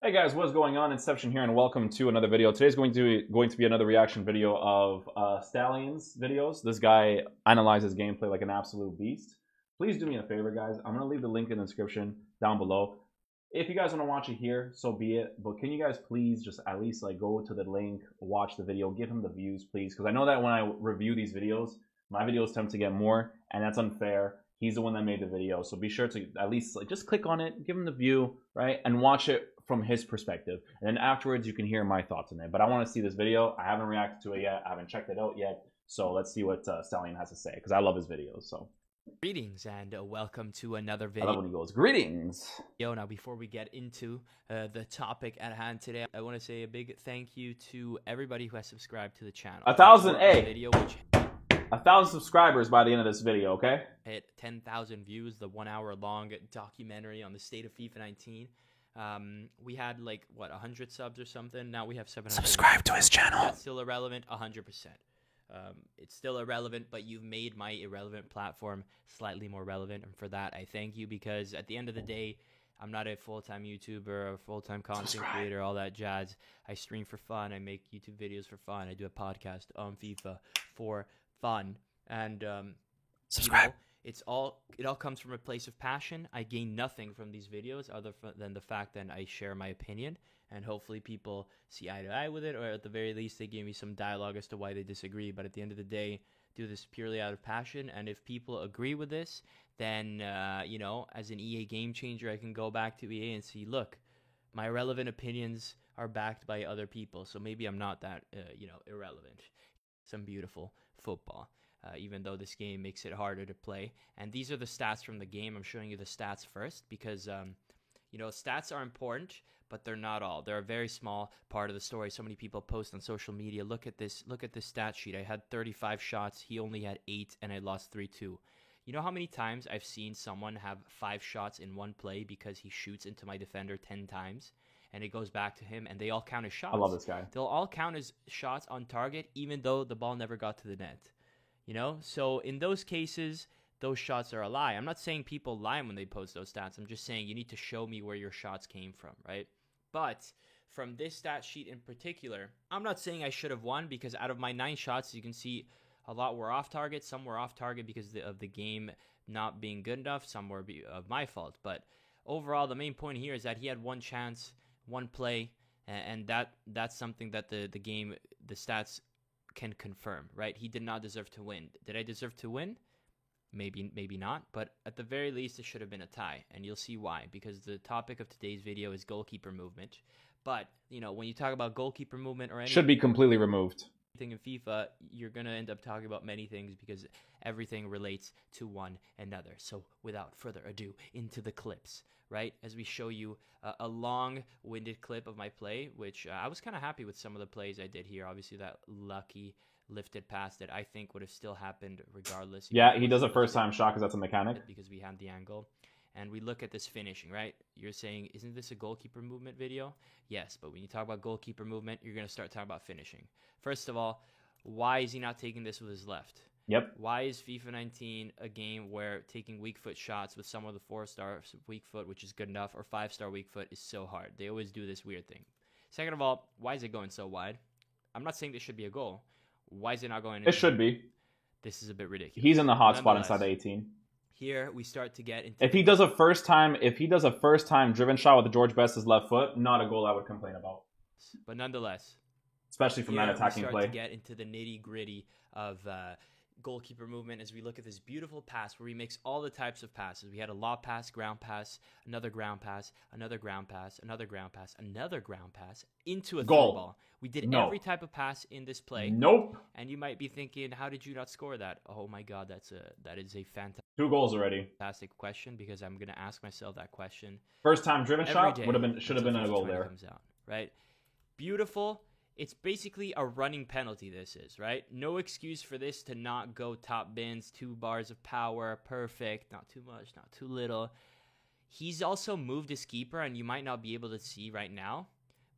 Hey guys, what's going on? Inception here, and welcome to another video. Today's going to be another reaction video of Stallion's videos. This guy analyzes gameplay like an absolute beast. Please do me a favor, guys. I'm gonna leave the link in the description down below. If you guys want to watch it here, so be it. But can you guys please just at least like go to the link, watch the video, give him the views, please? Because I know that when I review these videos, my videos tend to get more, and that's unfair. He's the one that made the video, so be sure to at least like just click on it, give him the view, right, and watch it from his perspective. And then afterwards, you can hear my thoughts on it. But I want to see this video. I haven't reacted to it yet. I haven't checked it out yet. So let's see what Stallion has to say, because I love his videos. So Greetings and welcome to another I love video. when he goes, greetings. Now, before we get into the topic at hand today, I want to say a big thank you to everybody who has subscribed to the channel. 1,000, video which 1,000 subscribers by the end of this video, okay? hit 10,000 views, the 1 hour long documentary on the state of FIFA 19. We had like, what, 100 subs or something? Now we have 700. Subscribe to his channel. That's still irrelevant, 100%. It's still irrelevant, but you've made my irrelevant platform slightly more relevant, and for that I thank you, because at the end of the day, I'm not a full-time YouTuber or a full-time content creator, all that jazz. I stream for fun, I make YouTube videos for fun, I do a podcast on FIFA for fun, and subscribe. You know, it all comes from a place of passion. I gain nothing from these videos other than the fact that I share my opinion, and hopefully people see eye to eye with it, or at the very least they give me some dialogue as to why they disagree. But at the end of the day, do this purely out of passion, and if people agree with this, then you know, as an EA game changer, I can go back to EA and see, look, my relevant opinions are backed by other people, so maybe I'm not that you know, irrelevant. Some beautiful football. Even though this game makes it harder to play. And these are the stats from the game. I'm showing you the stats first because, you know, stats are important, but they're not all. They're a very small part of the story. So many people post on social media, look at this stat sheet. I had 35 shots. He only had 8, and I lost 3-2. You know how many times I've seen someone have 5 shots in one play because he shoots into my defender 10 times? And it goes back to him, and they all count as shots. I love this guy. They'll all count as shots on target, even though the ball never got to the net. You know, so in those cases, those shots are a lie. I'm not saying people lie when they post those stats. I'm just saying you need to show me where your shots came from, right? But from this stat sheet in particular, I'm not saying I should have won, because out of my 9 shots, you can see a lot were off target. Some were off target because of the game not being good enough. Some were of my fault. But overall, the main point here is that he had one chance, one play, and that's something that the stats can confirm, right? He did not deserve to win. Did I deserve to win? Maybe not, but at the very least it should have been a tie, and you'll see why, because the topic of today's video is goalkeeper movement. But, you know, when you talk about goalkeeper movement or anything, should be completely removed. In FIFA, you're going to end up talking about many things because everything relates to one another. So without further ado, into the clips, right? As we show you a long-winded clip of my play, which I was kind of happy with some of the plays I did here. Obviously, that lucky lifted pass that I think would have still happened regardless. Yeah, he does a first-time shot because that's a mechanic. Because we had the angle. And we look at this finishing, right? You're saying, isn't this a goalkeeper movement video? Yes, but when you talk about goalkeeper movement, you're going to start talking about finishing. First of all, why is he not taking this with his left? Yep. Why is FIFA 19 a game where taking weak foot shots with some of the 4-star weak foot, which is good enough, or 5-star weak foot is so hard? They always do this weird thing. Second of all, why is it going so wide? I'm not saying this should be a goal. Why is it not going? It should be. This is a bit ridiculous. He's in the hot spot inside the 18. Here we start to get into. If he does a first time driven shot with the George Best's left foot, not a goal I would complain about. But nonetheless, especially from that attacking play. We start to get into the nitty gritty of goalkeeper movement as we look at this beautiful pass where he makes all the types of passes. We had a lob pass, ground pass, another ground pass, another ground pass, another ground pass, another ground pass into a goal. Through ball. We did every type of pass in this play. Nope. And you might be thinking, how did you not score that? Oh my God, that is a fantastic. 2 goals already. Fantastic question, because I'm gonna ask myself that question. First time driven shot should have been a goal there. Comes out, right? Beautiful. It's basically a running penalty, this is, right? No excuse for this to not go top bins, 2 bars of power, perfect, not too much, not too little. He's also moved his keeper, and you might not be able to see right now,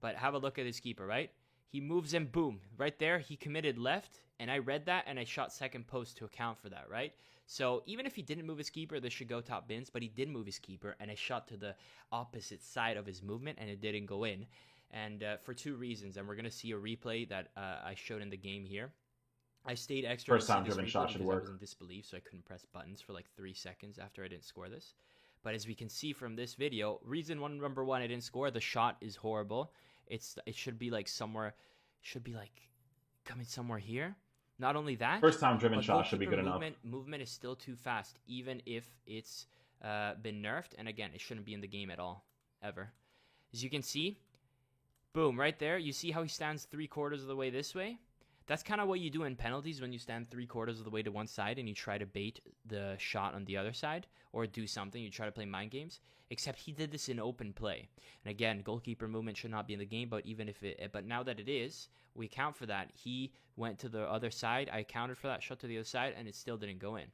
but have a look at his keeper, right? He moves and boom, right there, he committed left, and I read that, and I shot second post to account for that, right? So even if he didn't move his keeper, this should go top bins, but he did move his keeper, and I shot to the opposite side of his movement, and it didn't go in. And for 2 reasons, and we're going to see a replay that I showed in the game here. I stayed extra. First time driven shot should work. I was in disbelief, so I couldn't press buttons for like 3 seconds after I didn't score this. But as we can see from this video, reason number one I didn't score, the shot is horrible. It should be like somewhere, coming somewhere here. Not only that, first time driven shot should be good enough. Movement is still too fast, even if it's been nerfed. And again, it shouldn't be in the game at all, ever. As you can see, boom, right there. You see how he stands 3/4 of the way this way? That's kind of what you do in penalties when you stand 3/4 of the way to one side and you try to bait the shot on the other side or do something. You try to play mind games. Except he did this in open play. And again, goalkeeper movement should not be in the game, but but now that it is, we account for that. He went to the other side. I accounted for that, shot to the other side, and it still didn't go in,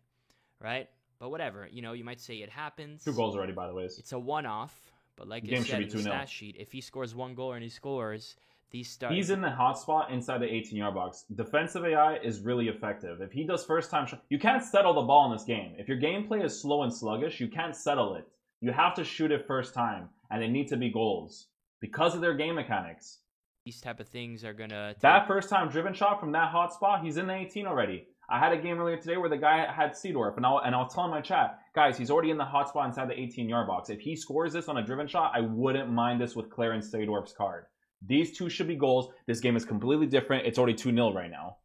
right? But whatever, you know, you might say it happens. 2 goals already, by the way. It's a one-off, but like I said in the stat sheet, if he scores 1 goal and he scores, he's in the hot spot inside the 18-yard box. Defensive AI is really effective. If he does first-time shot, you can't settle the ball in this game. If your gameplay is slow and sluggish, you can't settle it. You have to shoot it first time, and they need to be goals because of their game mechanics. These type of things are gonna. That first-time driven shot from that hot spot, he's in the 18 already. I had a game earlier today where the guy had Seedorf, and I'll tell in my chat, guys, he's already in the hot spot inside the 18-yard box. If he scores this on a driven shot, I wouldn't mind this with Clarence Seedorf's card. These 2 should be goals. This game is completely different. It's already 2-0 right now.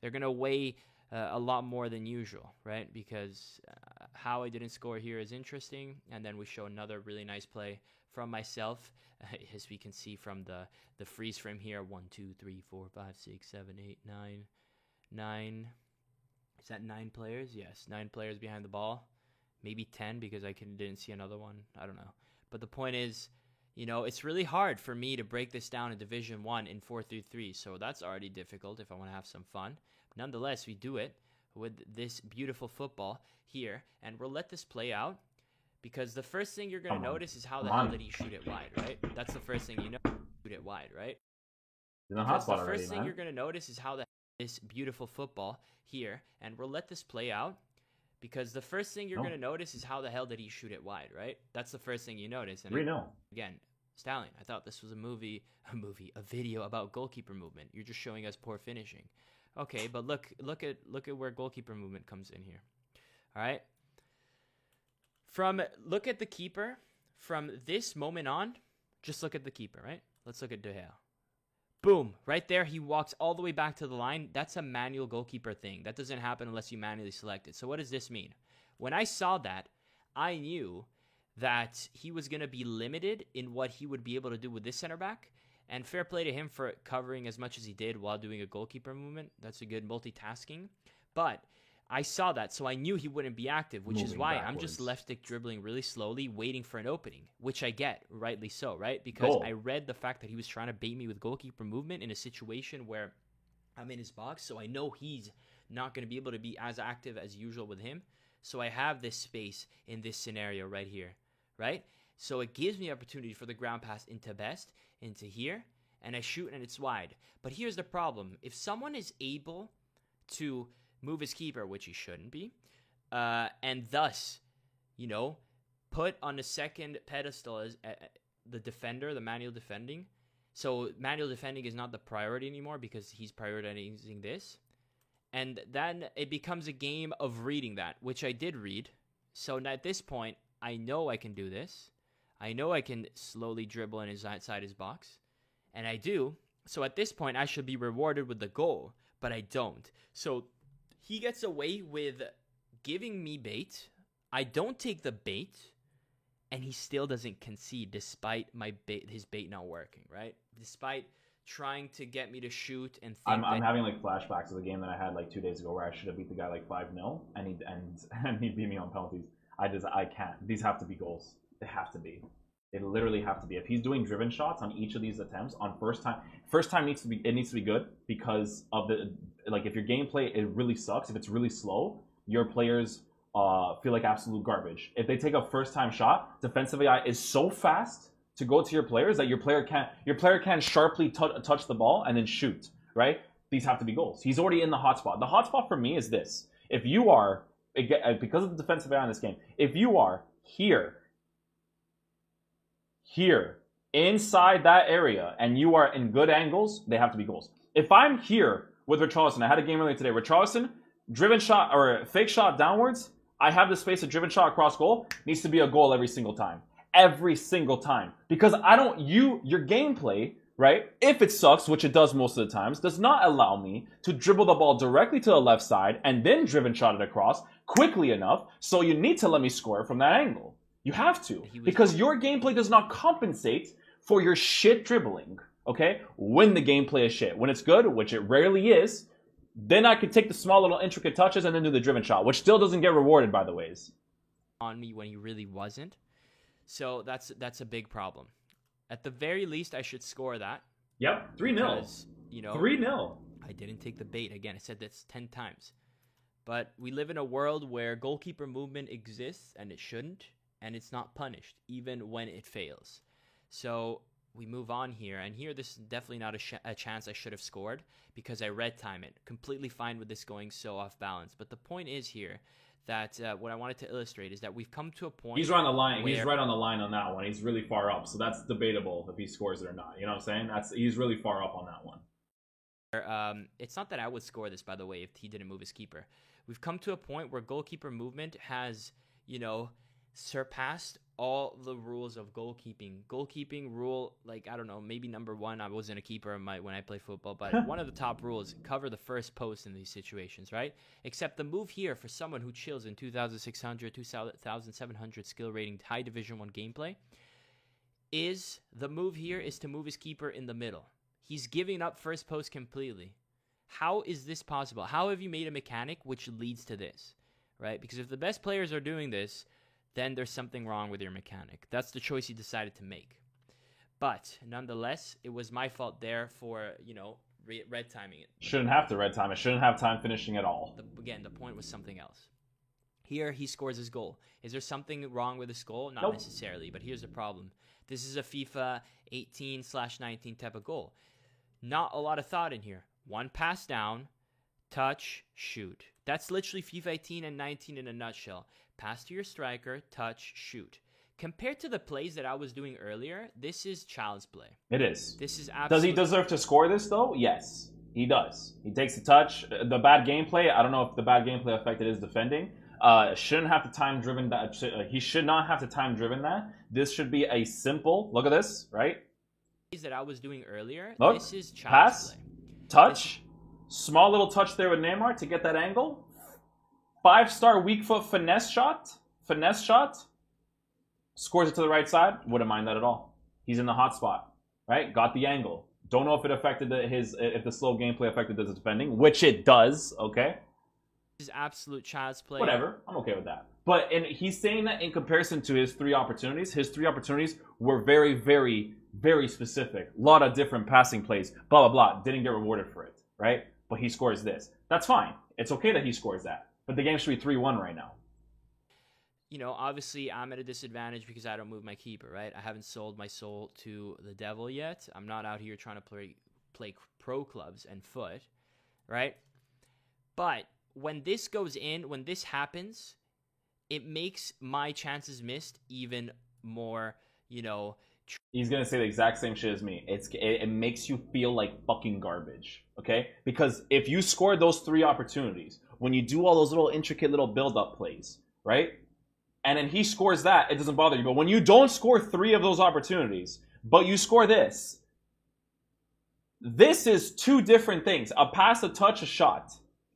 They're going to weigh a lot more than usual, right? Because how I didn't score here is interesting. And then we show another really nice play from myself. As we can see from the freeze frame here. 1, 2, 3, 4, 5, 6, 7, 8, 9. Is that 9 players? Yes, 9 players behind the ball. Maybe 10 because I didn't see another one. I don't know. But the point is, you know, it's really hard for me to break this down in Division 1 in 4-3-3, so that's already difficult if I want to have some fun. Nonetheless, we do it with this beautiful football here, and we'll let this play out, because the first thing you're going to notice is how the hell did he shoot it wide, right? That's the first thing you know, shoot it wide, right? The first thing you're going to notice is how this beautiful football here, and we'll let this play out, because the first thing you're going to notice is how the hell did he shoot it wide, right? That's the first thing you notice. And again, Stallion, I thought this was a video about goalkeeper movement. You're just showing us poor finishing. Okay, but look at where goalkeeper movement comes in here. All right? Look at the keeper. From this moment on, just look at the keeper, right? Let's look at De Gea. Boom, right there, he walks all the way back to the line. That's a manual goalkeeper thing. That doesn't happen unless you manually select it. So what does this mean? When I saw that, I knew that he was going to be limited in what he would be able to do with this center back. And fair play to him for covering as much as he did while doing a goalkeeper movement. That's a good multitasking. But I saw that, so I knew he wouldn't be active, which is why I'm just left stick dribbling really slowly, waiting for an opening, which I get, rightly so, right? Because I read the fact that he was trying to bait me with goalkeeper movement in a situation where I'm in his box, so I know he's not going to be able to be as active as usual with him. So I have this space in this scenario right here, right? So it gives me opportunity for the ground pass into best, into here, and I shoot and it's wide. But here's the problem. If someone is able to move his keeper, which he shouldn't be, and thus, you know, put on the second pedestal as the defender, the manual defending. So manual defending is not the priority anymore because he's prioritizing this. And then it becomes a game of reading that, which I did read. So at this point, I know I can do this. I know I can slowly dribble inside his box. And I do. So at this point, I should be rewarded with the goal, but I don't. So he gets away with giving me bait. I don't take the bait, and he still doesn't concede despite his bait not working, right? Despite trying to get me to shoot and think I'm having like flashbacks of the game that I had like 2 days ago where I should have beat the guy like 5-0 and he beat me on penalties. I can't. These have to be goals. They have to be. They literally have to be. If he's doing driven shots on each of these attempts on first time needs to be good because of the, like, if your gameplay it really sucks, if it's really slow, your players feel like absolute garbage. If they take a first time shot, defensive AI is so fast to go to your players that your player can sharply touch the ball and then shoot, right? These have to be goals. He's already in the hotspot. The hotspot for me is this. If you are because of the defensive AI in this game, if you are here, inside that area, and you are in good angles, they have to be goals. If I'm here with Richarlison, I had a game earlier today. Richarlison, driven shot or fake shot downwards, I have the space, a driven shot across goal, needs to be a goal every single time. Every single time. Because your gameplay, right, if it sucks, which it does most of the times, does not allow me to dribble the ball directly to the left side and then driven shot it across quickly enough, so you need to let me score from that angle. You have to. Because your gameplay does not compensate for your shit dribbling, okay? When the gameplay is shit. When it's good, which it rarely is, then I could take the small little intricate touches and then do the driven shot, which still doesn't get rewarded, by the ways. On me when he really wasn't. So that's a big problem. At the very least, I should score that. Yep, 3-0. You know, 3-0. I didn't take the bait. Again, I said this 10 times. But we live in a world where goalkeeper movement exists, and it shouldn't, and it's not punished, even when it fails. So we move on here, and here this is definitely not a chance I should have scored because I red time it. Completely fine with this going so off balance. But the point is here that what I wanted to illustrate is that we've come to a point. He's right on the line. He's right on the line on that one. He's really far up, so that's debatable if he scores it or not. You know what I'm saying? He's really far up on that one. It's not that I would score this, by the way, if he didn't move his keeper. We've come to a point where goalkeeper movement has, surpassed all the rules of goalkeeping. Goalkeeping rule, I don't know, maybe number one, I wasn't a keeper when I play football, but one of the top rules, cover the first post in these situations, right? Except the move here for someone who chills in 2,600, 2,700 skill rating, high Division 1 gameplay, the move here is to move his keeper in the middle. He's giving up first post completely. How is this possible? How have you made a mechanic which leads to this, right? Because if the best players are doing this, then there's something wrong with your mechanic. That's the choice you decided to make. But nonetheless, it was my fault there for, red timing it. Shouldn't have to red time it. Shouldn't have time finishing at all. Again, the point was something else. Here, he scores his goal. Is there something wrong with his goal? Not necessarily, but here's the problem. This is a FIFA 18/19 type of goal. Not a lot of thought in here. One pass down, touch, shoot. That's literally FIFA 18 and 19 in a nutshell. Pass to your striker, touch, shoot. Compared to the plays that I was doing earlier, this is child's play. It is. This is absolutely... Does he deserve to score this, though? Yes, he does. He takes the touch. The bad gameplay, I don't know if the bad gameplay affected his defending. Shouldn't have to time driven that. He should not have to time driven that. This should be a simple, look at this, right? That I was doing earlier, look, this is child's pass, play. Touch, small little touch there with Neymar to get that angle. 5-star weak foot finesse shot, scores it to the right side. Wouldn't mind that at all. He's in the hot spot, right? Got the angle. Don't know if it affected if the slow gameplay affected his defending, which it does. Okay, this is absolute child's play. Whatever, I'm okay with that. But he's saying that in comparison to his three opportunities were very, very, very specific. A lot of different passing plays. Blah blah blah. Didn't get rewarded for it, right? But he scores this. That's fine. It's okay that he scores that. But the game should be 3-1 right now. Obviously I'm at a disadvantage because I don't move my keeper, right? I haven't sold my soul to the devil yet. I'm not out here trying to play pro clubs and foot, right? But when this goes in, when this happens, it makes my chances missed even more, He's going to say the exact same shit as me. It makes you feel like fucking garbage, okay? Because if you score those three opportunities, when you do all those little intricate little build-up plays, right? And then he scores that, it doesn't bother you. But when you don't score three of those opportunities, but you score this is two different things. A pass, a touch, a shot.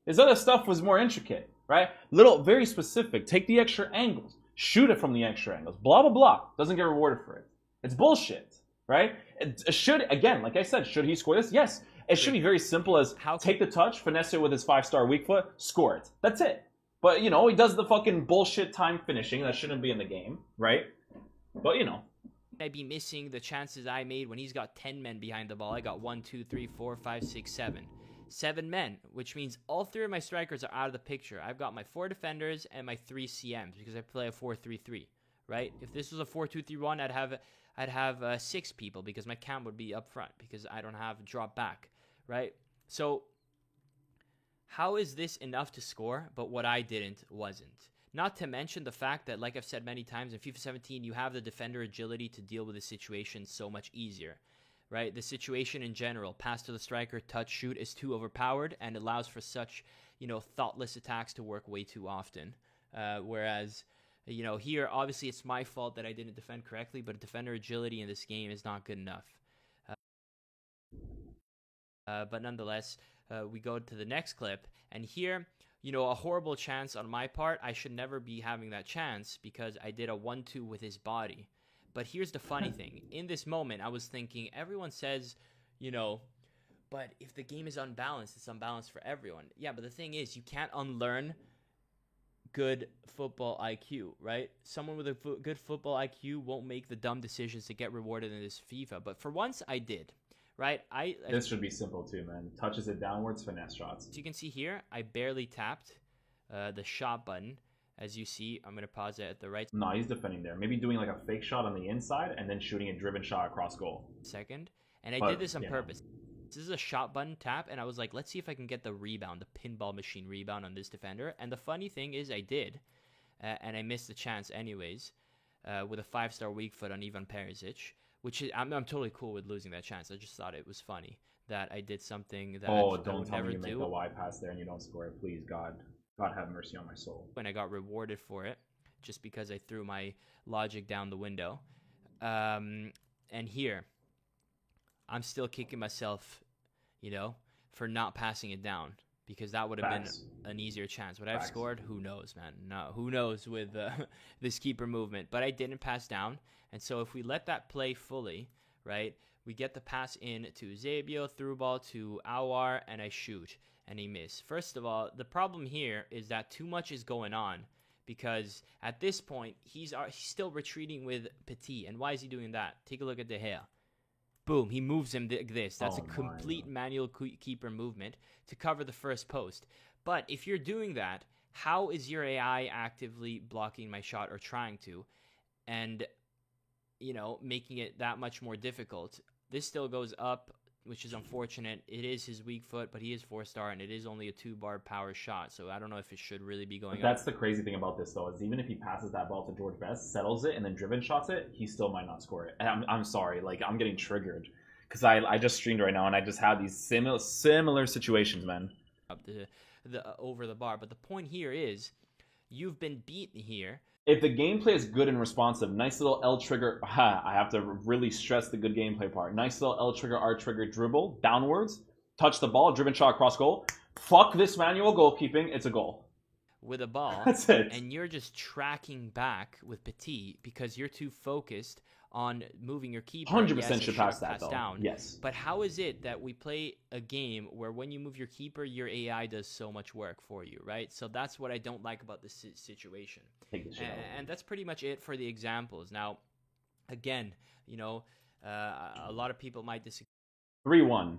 His other stuff was more intricate, right? Very specific. Take the extra angles. Shoot it from the extra angles. Blah, blah, blah. Doesn't get rewarded for it. It's bullshit, right? It should, again, like I said, should he score this? Yes. It should be very simple as take the touch, finesse it with his 5-star weak foot, score it. That's it. But, he does the fucking bullshit time finishing. That shouldn't be in the game, right? But, I'd be missing the chances I made when he's got 10 men behind the ball. I got 1, 2, 3, 4, 5, 6, 7. 7 men, which means all 3 of my strikers are out of the picture. I've got my 4 defenders and my 3 CMs because I play a 4-3-3, right? If this was a 4-2-3-1, I'd have 6 people because my cam would be up front because I don't have drop back, right? So How is this enough to score, but what I didn't wasn't? Not to mention the fact that, like I've said many times, in FIFA 17, you have the defender agility to deal with the situation so much easier, right? The situation in general, pass to the striker, touch, shoot, is too overpowered and allows for such, thoughtless attacks to work way too often. Whereas, here, obviously it's my fault that I didn't defend correctly, but defender agility in this game is not good enough. But nonetheless, we go to the next clip, and here, a horrible chance on my part. I should never be having that chance because I did a 1-2 with his body. But here's the funny thing. In this moment, I was thinking, everyone says, but if the game is unbalanced, it's unbalanced for everyone. Yeah, but the thing is, you can't unlearn good football IQ, right? Someone with a good football IQ won't make the dumb decisions to get rewarded in this FIFA. But for once, I did. Right, this should be simple too, man. Touches it downwards, finesse shots. As you can see here, I barely tapped the shot button. As you see, I'm gonna pause it at the right. No, he's defending there. Maybe doing like a fake shot on the inside and then shooting a driven shot across goal. Second, and I did this on purpose. This is a shot button tap, and I was like, let's see if I can get the rebound, the pinball machine rebound on this defender. And the funny thing is, I did, and I missed the chance anyways, with a 5-star weak foot on Ivan Perisic. Which is, I'm totally cool with losing that chance. I just thought it was funny that I did something that I would don't tell never me you do. make the wide pass there and you don't score it. Please, God have mercy on my soul. When I got rewarded for it, just because I threw my logic down the window. And here, I'm still kicking myself, for not passing it down. Because that would have been an easier chance. Would I have scored? Who knows, man? No, who knows with this keeper movement. But I didn't pass down. And so if we let that play fully, right, we get the pass in to Zabio, through ball to Awar, and I shoot, and he missed. First of all, the problem here is that too much is going on. Because at this point, he's still retreating with Petit. And why is he doing that? Take a look at De Gea. Boom, he moves him this. That's a complete manual keeper movement to cover the first post. But if you're doing that, how is your AI actively blocking my shot or trying to? And, making it that much more difficult. This still goes up, which is unfortunate. It is his weak foot, but he is 4-star, and it is only a 2-bar power shot. So I don't know if it should really be going up. That's the crazy thing about this, though, is even if he passes that ball to George Best, settles it, and then driven shots it, he still might not score it. And I'm sorry, I'm getting triggered. Because I just streamed right now, and I just had these similar situations, man. Up the over the bar. But the point here is, you've been beaten here. If the gameplay is good and responsive, nice little L trigger, I have to really stress the good gameplay part. Nice little L trigger, R trigger dribble, downwards, touch the ball, driven shot across goal. Fuck this manual goalkeeping, it's a goal. With a ball. That's it. And you're just tracking back with Petit because you're too focused on moving your keeper. 100% should pass that, though. Down. Yes. But how is it that we play a game where when you move your keeper, your AI does so much work for you, right? So that's what I don't like about this situation. And that's pretty much it for the examples. Now, again, a lot of people might disagree. 3-1.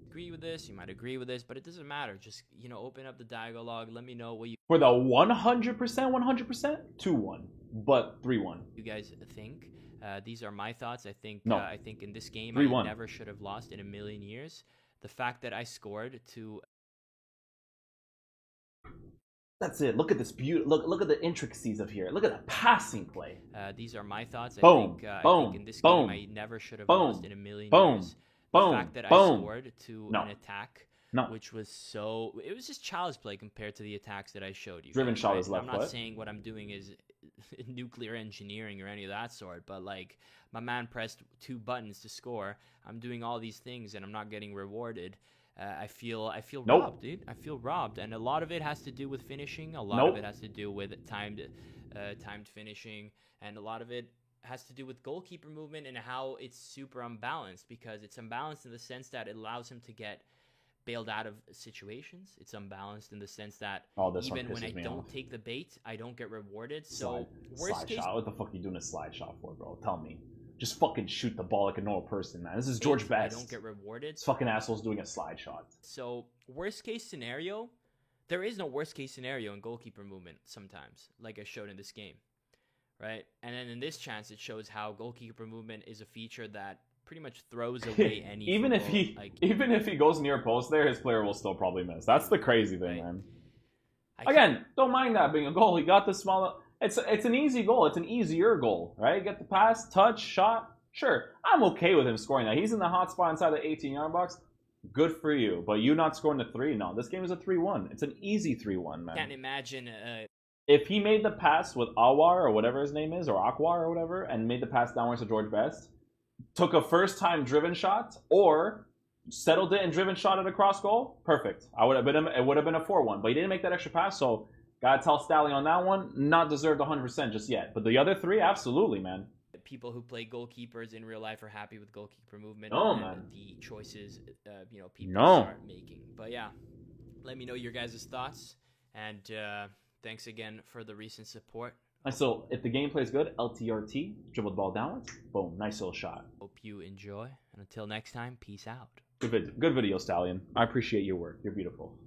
Agree with this, you might agree with this, but it doesn't matter. Just, open up the dialogue, let me know what you... For the 100%, 2-1, but 3-1. You guys think. These are my thoughts. I think in this game, 3-1. I never should have lost in a million years. The fact that I scored to... That's it. Look at this beauty. Look at the intricacies of here. Look at the passing play. These are my thoughts. Boom. I think in this Boom. game, I never should have lost in a million years. The fact that I scored to an attack, which was it was just child's play compared to the attacks that I showed you. Driven shot is left I'm not saying what I'm doing is nuclear engineering or any of that sort, but my man pressed 2 buttons to score. I'm doing all these things and I'm not getting rewarded. I feel robbed, dude. I feel robbed, and a lot of it has to do with finishing. A lot of it has to do with timed finishing, and a lot of it has to do with goalkeeper movement and how it's super unbalanced, because it's unbalanced in the sense that it allows him to get bailed out of situations. It's unbalanced in the sense that even when I don't take the bait, I don't get rewarded. So worst case, shot. What the fuck are you doing a slide shot for, bro? Tell me. Just fucking shoot the ball like a normal person, man. This is George Best. I don't get rewarded. This fucking asshole's doing a slide shot. So worst case scenario, there is no worst case scenario in goalkeeper movement sometimes, like I showed in this game. Right? And then in this chance, it shows how goalkeeper movement is a feature that pretty much throws away any even football, if he goes near post there, his player will still probably miss. That's the crazy thing, right. man. Again, don't mind that being a goal. He got the small. It's an easy goal. It's an easier goal, right? Get the pass, touch, shot. Sure, I'm okay with him scoring that. He's in the hot spot inside the 18-yard box. Good for you. But you not scoring the 3? No, this game is a 3-1. It's an easy 3-1, man. Can't imagine. If he made the pass with Awar or whatever his name is, or Akwar or whatever, and made the pass downwards to George Best, took a first-time driven shot, or settled it and driven shot at a cross goal, perfect. It would have been a 4-1. But he didn't make that extra pass, so gotta tell Stallion on that one, not deserved 100% just yet. But the other 3, absolutely, man. People who play goalkeepers in real life are happy with goalkeeper movement and man. The choices people start making. But yeah, let me know your guys' thoughts, and thanks again for the recent support. And so if the gameplay is good, LTRT, dribble the ball downwards, boom, nice little shot. Hope you enjoy, and until next time, peace out. Good video, Stallion. I appreciate your work. You're beautiful.